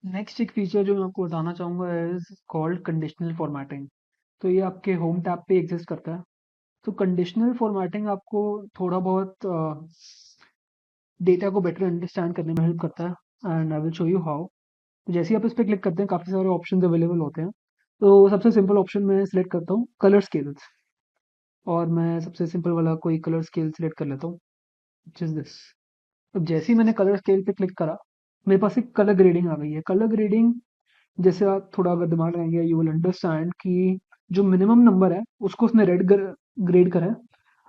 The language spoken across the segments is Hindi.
नेक्स्ट एक फीचर जो मैं आपको बताना चाहूँगा इज़ कॉल्ड कंडीशनल फॉर्मेटिंग। तो ये आपके होम टैब पे एग्ज़िस्ट करता है। तो कंडीशनल फॉर्मेटिंग आपको थोड़ा बहुत डेटा को बेटर अंडरस्टैंड करने में हेल्प करता है and I will show you how. तो जैसे ही आप इस पे क्लिक करते हैं काफ़ी सारे ऑप्शंस अवेलेबल होते हैं। तो सबसे सिंपल ऑप्शन मैं सिलेक्ट करता हूँ कलर स्केल्स और मैं सबसे सिंपल वाला कोई कलर स्केल सिलेक्ट कर लेता हूँ व्हिच इज़ दिस। अब जैसे ही मैंने कलर स्केल पे क्लिक करा मेरे पास एक कलर ग्रेडिंग आ गई है। कलर ग्रेडिंग जैसे आप थोड़ा अगर दिमाग लगाएंगे यू विल अंडरस्टैंड कि जो मिनिमम नंबर है उसको उसने रेड ग्रेड करा है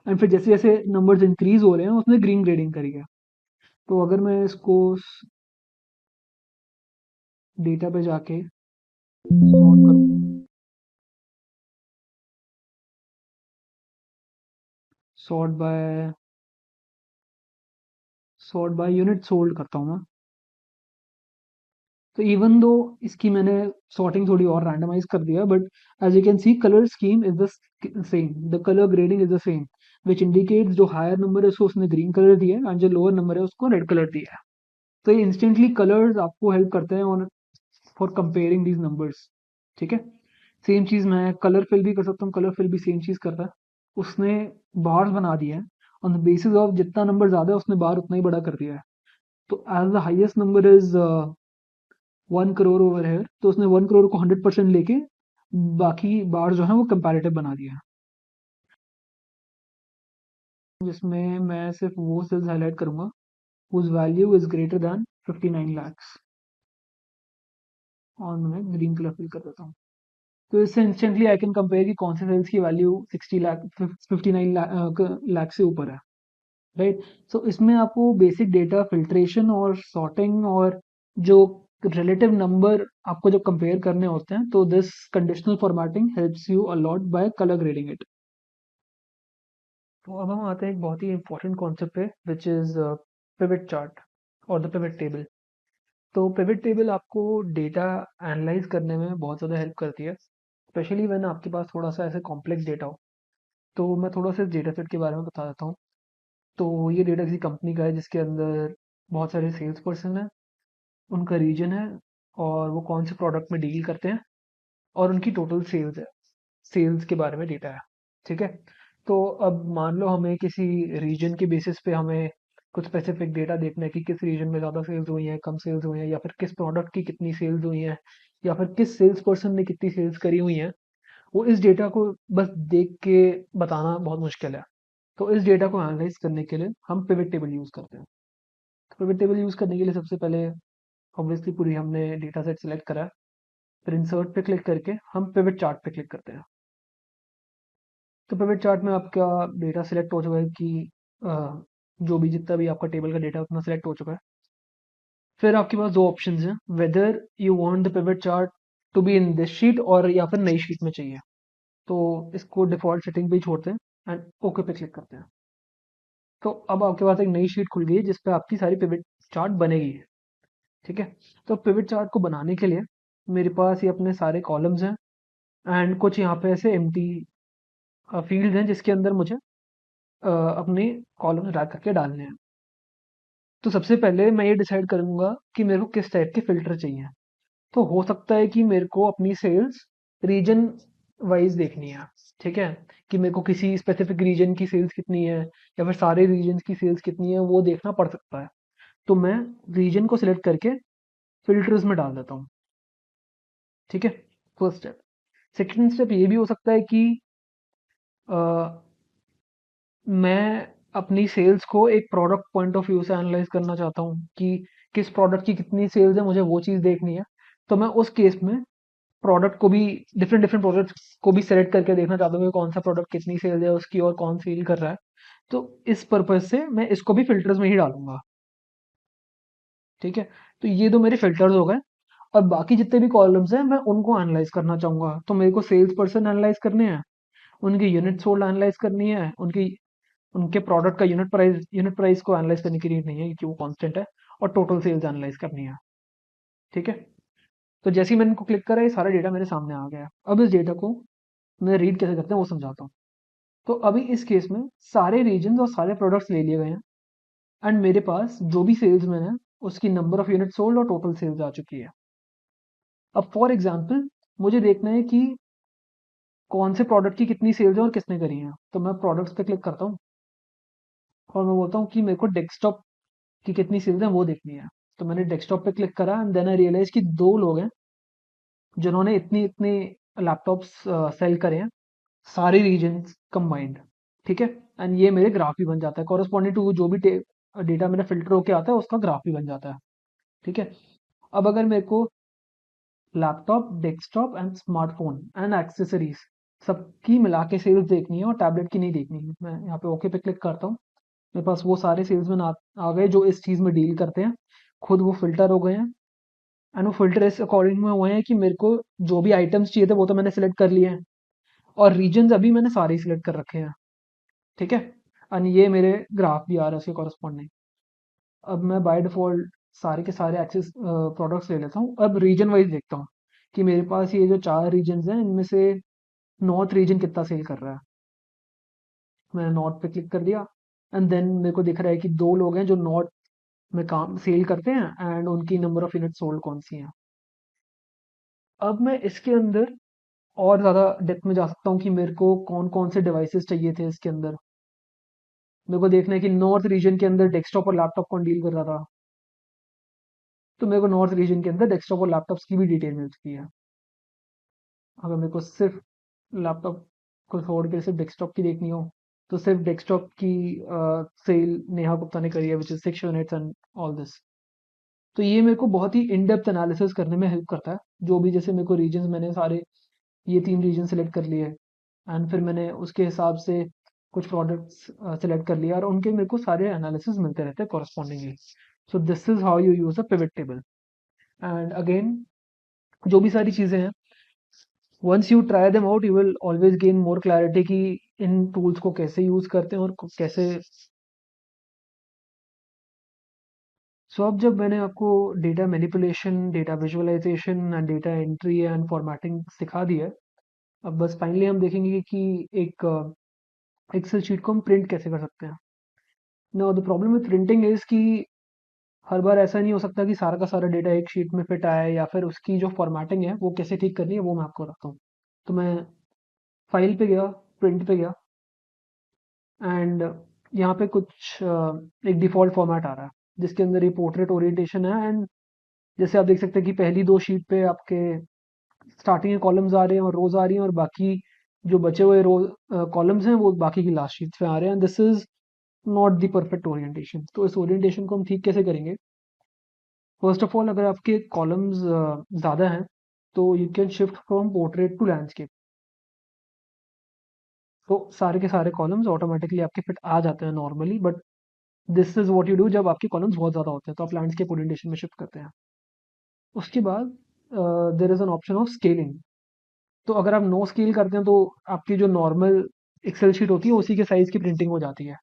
एंड फिर जैसे जैसे नंबर्स इंक्रीज हो रहे हैं उसने ग्रीन ग्रेडिंग करी है। तो अगर मैं इसको डेटा पे जाके सॉर्ट करूँ, sort by sort by unit sold करता हूँ मैं। तो इवन दो इसकी मैंने सॉर्टिंग थोड़ी और रैंडमाइज कर दिया but as you can see colour scheme is the same, the colour grading is the same which indicates जो हायर नंबर है उसको उसने ग्रीन कलर दिया है एंड जो लोअर नंबर है उसको रेड कलर दिया है। तो ये इंस्टेंटली कलर्स आपको हेल्प करते हैं on for comparing these numbers. ठीक है, सेम चीज़ मैं कलर फिल भी कर सकता हूँ। कलर फिल भी सेम चीज़ करता है, उसने बार्स बना दिए हैं ऑन द बेसिस ऑफ जितना नंबर ज़्यादा है उसने बार उतना ही बड़ा कर दिया है। तो as the highest number is 1 crore over है तो उसने 1 करोड़ को 100% लेके बाकी बार जो है वो कंपैरेटिव बना दिया है। जिसमें मैं सिर्फ वो सेल्स हाईलाइट करूंगा whose value is greater than 59 lakhs और मैं ग्रीन कलर फिल कर देता हूँ। तो इससे इंस्टेंटली आई कैन कंपेयर कि कौन से सेल्स की वैल्यू 60 लाख 59 लाख से ऊपर है। राइट। सो इसमें आपको बेसिक डेटा फिल्ट्रेशन और सॉर्टिंग और जो रिलेटिव नंबर आपको जब कंपेयर करने होते हैं तो this conditional formatting helps you a lot by colour grading it. तो अब हम आते हैं एक बहुत ही इंपॉर्टेंट कॉन्सेप्ट पे विच इज़ पिवट चार्ट और द पिवट टेबल। तो पिवट टेबल आपको डेटा एनालाइज करने में बहुत ज़्यादा हेल्प करती है, स्पेशली व्हेन आपके पास थोड़ा सा ऐसे कॉम्प्लेक्स डेटा हो। तो मैं थोड़ा सा इस डेटा सेट के बारे में बता देता हूँ। तो ये डेटा किसी कंपनी का है जिसके अंदर बहुत सारे सेल्स पर्सन हैं, उनका रीजन है और वो कौन से प्रोडक्ट में डील करते हैं और उनकी टोटल सेल्स है, सेल्स के बारे में डेटा है। ठीक है। तो अब मान लो हमें किसी रीजन के बेसिस पे हमें कुछ स्पेसिफिक डेटा देखना है कि किस रीजन में ज़्यादा सेल्स हुई हैं, कम सेल्स हुई हैं, या फिर किस प्रोडक्ट की कितनी सेल्स हुई हैं, या फिर किस सेल्स पर्सन ने कितनी सेल्स करी हुई हैं। वो इस डेटा को बस देख के बताना बहुत मुश्किल है। तो इस डेटा को एनालाइज करने के लिए हम पिवट टेबल यूज़ करते हैं। तो पिवट टेबल यूज़ करने के लिए सबसे पहले ऑब्वियसली पूरी हमने डेटा सेट सेलेक्ट करा है। फिर इंसर्ट पे क्लिक करके हम पिवट चार्ट पे क्लिक करते हैं। तो पिवट चार्ट में आपका डेटा सिलेक्ट हो चुका है कि जो भी जितना भी आपका टेबल का डेटा उतना सिलेक्ट हो चुका है। फिर आपके पास दो ऑप्शंस हैं, whether you want the pivot chart to be in this sheet और या फिर नई शीट में चाहिए। तो इसको डिफ़ॉल्ट सेटिंग पे ही छोड़ते हैं एंड ओके पे क्लिक करते हैं। तो अब आपके पास एक नई शीट खुल गई है जिस पे आपकी सारी पिवट चार्ट बनेगी। ठीक है। तो पिवट चार्ट को बनाने के लिए मेरे पास ये अपने सारे कॉलम्स हैं एंड कुछ यहाँ पे ऐसे एम्प्टी फील्ड्स हैं जिसके अंदर मुझे अपने कॉलम्स ड्रैग करके डालने हैं। तो सबसे पहले मैं ये डिसाइड करूंगा कि मेरे को किस टाइप के फिल्टर चाहिए। तो हो सकता है कि मेरे को अपनी सेल्स रीजन वाइज देखनी है। ठीक है, कि मेरे को किसी स्पेसिफिक रीजन की सेल्स कितनी है या फिर सारे रीजन की सेल्स कितनी है वो देखना पड़ सकता है। तो मैं रीजन को सिलेक्ट करके फिल्टर्स में डाल देता हूँ। ठीक है, फर्स्ट स्टेप। सेकेंड स्टेप ये भी हो सकता है कि अ, मैं अपनी सेल्स को एक प्रोडक्ट पॉइंट ऑफ व्यू से एनालाइज करना चाहता हूँ कि किस प्रोडक्ट की कितनी सेल्स है, मुझे वो चीज़ देखनी है। तो मैं उस केस में प्रोडक्ट को भी डिफरेंट डिफरेंट प्रोडक्ट्स को भी सेलेक्ट करके देखना चाहता हूँ कि कौन सा प्रोडक्ट कितनी सेल्स है उसकी और कौन सेल कर रहा है। तो इस पर्पज से मैं इसको भी फिल्टर्स में ही डालूंगा। ठीक है, तो ये दो मेरे फिल्टर्स हो गए। और बाकी जितने भी कॉलम्स हैं मैं उनको एनालाइज करना चाहूंगा। तो मेरे को सेल्स पर्सन एनालाइज करने हैं, उनकी यूनिट सोल्ड एनालाइज करनी है, उनकी उनके प्रोडक्ट का यूनिट प्राइस को एनालाइज करने की नीड नहीं है क्योंकि वो कांस्टेंट है, और टोटल सेल्स एनालाइज करनी है। ठीक है। तो जैसे ही मैंने इनको क्लिक करा ये सारा डेटा मेरे सामने आ गया। अब इस डेटा को मैं रीड कैसे करते हैं वो समझाता हूँ। तो अभी इस केस में सारे रीजन और सारे प्रोडक्ट्स ले लिए गए हैं एंड मेरे पास जो भी सेल्स मैन है उसकी नंबर ऑफ यूनिट सोल्ड और टोटल सेल्स आ चुकी है। अब फॉर एग्जांपल मुझे देखना है कि कौन से प्रोडक्ट की कितनी सेल्स है और किसने करी है, तो मैं प्रोडक्ट्स पे क्लिक करता हूँ और मैं बोलता हूँ कि मेरे को डेस्कटॉप की कितनी सेल्स है वो देखनी है। तो मैंने डेस्कटॉप पे क्लिक करा एंड देन आई रियलाइज कि दो लोग हैं जिन्होंने इतनी इतने लैपटॉप्स सेल करे हैं, सारे रीजन्स कंबाइंड। ठीक है, एंड ये मेरे ग्राफ भी बन जाता है कॉरस्पॉन्डिंग टू जो भी डेटा मेरा फिल्टर होके आता है उसका ग्राफ भी बन जाता है। ठीक है, अब अगर मेरे को laptop, desktop and smartphone and accessories सबकी मिला के सेल्स देखनी है और टैबलेट की नहीं देखनी है, मैं यहाँ पे ओके पे क्लिक करता हूँ। मेरे पास वो सारे सेल्समैन आ गए जो इस चीज़ में डील करते हैं, खुद वो फिल्टर हो गए हैं एंड वो फिल्टर इस अकॉर्डिंग में हुए हैं कि मेरे को जो भी आइटम्स चाहिए थे वो तो मैंने सेलेक्ट कर लिए हैं और रीजन्स अभी मैंने सारे ही सिलेक्ट कर रखे हैं। ठीक है, एंड ये मेरे ग्राफ भी आ रहा है उसके कॉरस्पॉन्डिंग। अब मैं बाय डिफ़ॉल्ट सारे के सारे एक्सेस प्रोडक्ट्स ले लेता हूँ। अब रीजन वाइज़ देखता हूँ कि मेरे पास ये जो 4 रीजन्स हैं इनमें से नॉर्थ रीजन कितना सेल कर रहा है। मैंने नॉर्थ पे क्लिक कर दिया एंड देन मेरे को दिख रहा है कि 2 लोग हैं जो नॉर्थ में काम सेल करते हैं एंड उनकी नंबर ऑफ यूनिट सोल्ड कौन-सी हैं। अब मैं इसके अंदर और ज़्यादा डेप्थ में जा सकता हूँ कि मेरे को कौन-कौन से डिवाइसेज़ चाहिए थे इसके अंदर। मेरे को देखना है कि नॉर्थ रीजन के अंदर डेस्कटॉप और लैपटॉप कौन डील कर रहा था। तो मेरे को नॉर्थ रीजन के अंदर डेस्कटॉप और लैपटॉप्स की भी डिटेल मिल चुकी है। अगर मेरे को सिर्फ लैपटॉप को छोड़ के सिर्फ डेस्कटॉप की देखनी हो तो सिर्फ डेस्कटॉप की सेल नेहा गुप्ता ने करी है which is 6 units and all this. तो ये मेरे को बहुत ही इन डेप्थ एनालिसिस करने में हेल्प करता है। जो भी जैसे मेरे को रीजन्स मैंने सारे ये 3 रीजन सेलेक्ट कर लिए एंड फिर मैंने उसके हिसाब से कुछ प्रोडक्ट्स सेलेक्ट कर लिया और उनके मेरे को सारे एनालिसिस मिलते रहते हैं correspondingly. So this is how you use a pivot table. And again जो भी सारी चीज़ें हैं once you try them out you will always gain more clarity कि इन टूल्स को कैसे यूज़ करते हैं और कैसे। सो अब जब मैंने आपको data manipulation, data visualization and data entry and formatting सिखा दिया है, अब बस फाइनली हम देखेंगे कि एक एक्सेल शीट को हम प्रिंट कैसे कर सकते हैं। Now the problem with printing is कि हर बार ऐसा नहीं हो सकता कि सारा का सारा डेटा एक शीट में फिट आए या फिर उसकी जो फॉर्मेटिंग है वो कैसे ठीक करनी है वो मैं आपको बताता हूँ। तो मैं फाइल पे गया, प्रिंट पे गया एंड यहाँ पे कुछ एक डिफ़ॉल्ट फॉर्मेट आ रहा है जिसके अंदर ये पोर्ट्रेट ओरिएंटेशन है एंड जैसे आप देख सकते हैं कि पहली 2 शीट पे आपके स्टार्टिंग के कॉलम्स आ रहे हैं और रोज़ आ रही हैं और बाकी जो बचे हुए कॉलम्स हैं वो बाकी की लास्ट शीट्स पे आ रहे हैं। This is not the perfect orientation. तो इस ओरिएंटेशन को हम ठीक कैसे करेंगे? फर्स्ट ऑफ ऑल अगर आपके कॉलम्स ज़्यादा हैं तो you can shift from portrait to landscape. तो सारे के सारे कॉलम्स ऑटोमेटिकली आपके फिट आ जाते हैं normally, but this is what you do जब आपके कॉलम्स बहुत ज़्यादा होते हैं तो आप लैंडस्केप ओरिएंटेशन में शिफ्ट करते हैं। उसके बाद there is an option of scaling. तो अगर आप नो स्केल करते हैं तो आपकी जो नॉर्मल एक्सेल शीट होती है उसी के साइज़ की प्रिंटिंग हो जाती है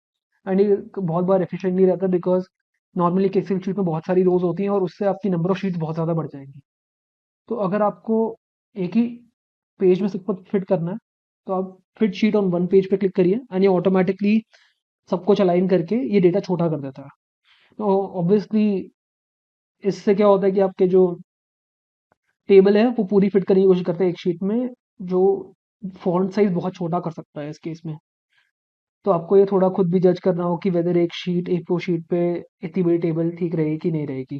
एंड ये बहुत बार एफिशिएंट नहीं रहता बिकॉज नॉर्मली एक एक्सेल शीट में बहुत सारी रोज होती हैं और उससे आपकी नंबर ऑफ शीट्स बहुत ज़्यादा बढ़ जाएंगी। तो अगर आपको एक ही पेज में सब कुछ फिट करना है तो आप fit sheet on one page पे क्लिक करिए एंड ये ऑटोमेटिकली सब कुछ अलाइन करके ये डेटा छोटा कर देता है। तो ऑब्वियसली इससे क्या होता है कि आपके जो टेबल है वो पूरी फिट करने की कोशिश करते हैं एक शीट में, जो फॉन्ट साइज बहुत छोटा कर सकता है इस केस में। तो आपको ये थोड़ा खुद भी जज करना हो कि वेदर एक शीट एक प्रो शीट पे इतनी बड़ी टेबल ठीक रहेगी कि नहीं रहेगी।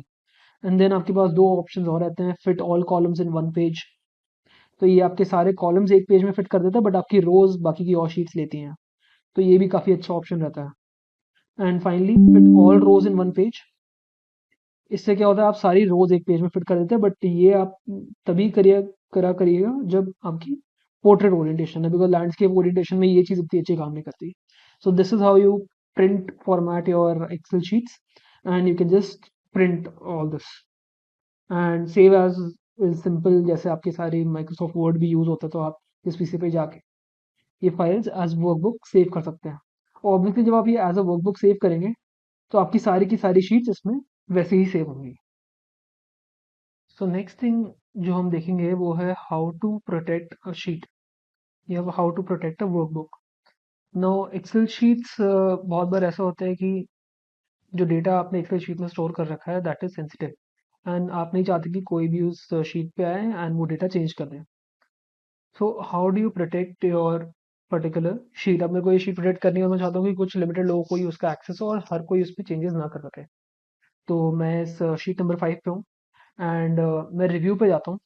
एंड देन आपके पास दो ऑप्शंस और रहते हैं, fit all columns in one page. तो ये आपके सारे कॉलम्स एक पेज में फिट कर देता है बट आपकी रोज बाकी की और शीट्स लेती हैं। तो ये भी काफ़ी अच्छा ऑप्शन रहता है। And finally fit all rows in one page. इससे क्या होता है आप सारी रोज एक पेज में फिट कर देते हैं बट ये आप तभी करिएगा जब आपकी पोर्ट्रेट ओरिएंटेशन है बिकॉज लैंडस्केप ओरिएंटेशन में ये चीज़ इतनी अच्छी काम नहीं करती। So this is how you print format your Excel sheets and you can just print all this and save as is simple. जैसे आपके सारी माइक्रोसॉफ्ट वर्ड भी यूज़ होता है तो आप इस पीसी पे जाके ये फाइल्स एज वर्कबुक सेव कर सकते हैं। और ऑब्वियसली जब आप ये एज अ वर्कबुक सेव करेंगे तो आपकी सारी की सारी शीट्स इसमें वैसे ही सेव होंगी। सो नेक्स्ट थिंग जो हम देखेंगे वो है how to protect a sheet या how to protect a workbook. No Excel sheets बहुत बार ऐसा होता है कि जो डेटा आपने एक्सेल शीट में स्टोर कर रखा है दैट इज सेंसिटिव एंड आप नहीं चाहते कि कोई भी उस शीट पे आए एंड वो डेटा चेंज कर दें। So how do you protect your particular sheet? अब मेरे को ये शीट प्रोटेक्ट करनी है और मैं चाहता हूँ कि कुछ लिमिटेड लोगों को ही उसका एक्सेस हो और हर कोई उस पर चेंजेस ना कर सके। तो मैं इस शीट नंबर 5 पे हूँ एंड मैं रिव्यू पे जाता हूँ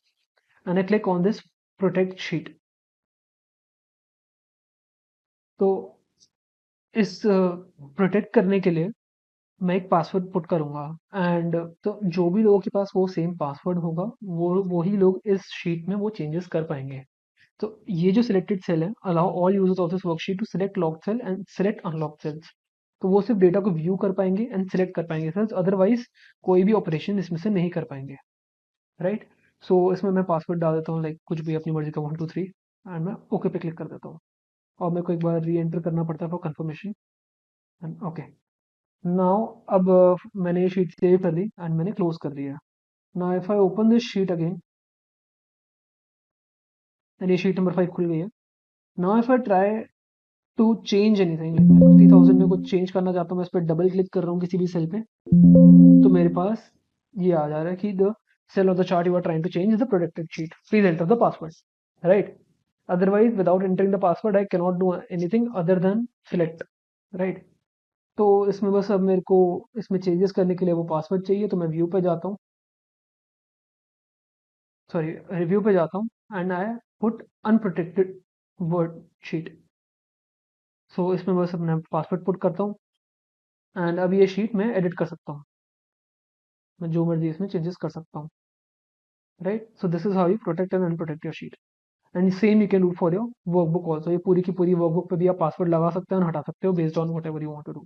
and I click on this protect sheet. तो इस प्रोटेक्ट करने के लिए मैं एक पासवर्ड पुट करूँगा एंड तो जो भी लोगों के पास वो सेम पासवर्ड होगा वो ही लोग इस शीट में वो चेंजेस कर पाएंगे। तो ये जो सिलेक्टेड सेल है, allow all users of this worksheet to select locked cell and select unlocked cells. तो वो सिर्फ डेटा को व्यू कर पाएंगे एंड सिलेक्ट कर पाएंगे सेल्स, अदरवाइज कोई भी ऑपरेशन इसमें से नहीं कर पाएंगे, राइट? सो इसमें मैं पासवर्ड डाल देता हूँ, लाइक कुछ भी अपनी मर्जी का 1 2 3 एंड मैं ओके पे क्लिक कर देता हूँ और मेरे को एक बार री एंटर करना पड़ता है for confirmation and okay. Now अब मैंने ये शीट सेव कर ली एंड मैंने क्लोज कर दिया। Now if I open this sheet again and ये शीट नंबर 5 खुल गई है। Now if I try to change anything, like मैं 50,000 में कुछ चेंज करना चाहता हूँ, मैं इस पर डबल क्लिक कर रहा हूँ किसी भी सेल पे, तो मेरे पास ये आ जा रहा है कि the cell of the chart you are trying to change is the protected sheet, please enter the password, right? Otherwise without entering the password I can not do anything other than select, right? तो इसमें बस अब मेरे को इसमें चेंजेस करने के लिए वो पासवर्ड चाहिए, तो मैं व्यू पे जाता हूँ, सॉरी रिव्यू पे जाता हूँ and I put unprotected word sheet. So इसमें बस अपना पासवर्ड पुट करता हूँ एंड अब ये शीट मैं एडिट कर सकता हूँ, मैं जो मर्जी इसमें चेंजेस कर सकता हूँ, right? So this is how you protect and unprotect your sheet and same you can do for your workbook also. ये पूरी की पूरी वर्कबुक पे भी आप पासवर्ड लगा सकते हो और हटा सकते हो based on whatever you want to do.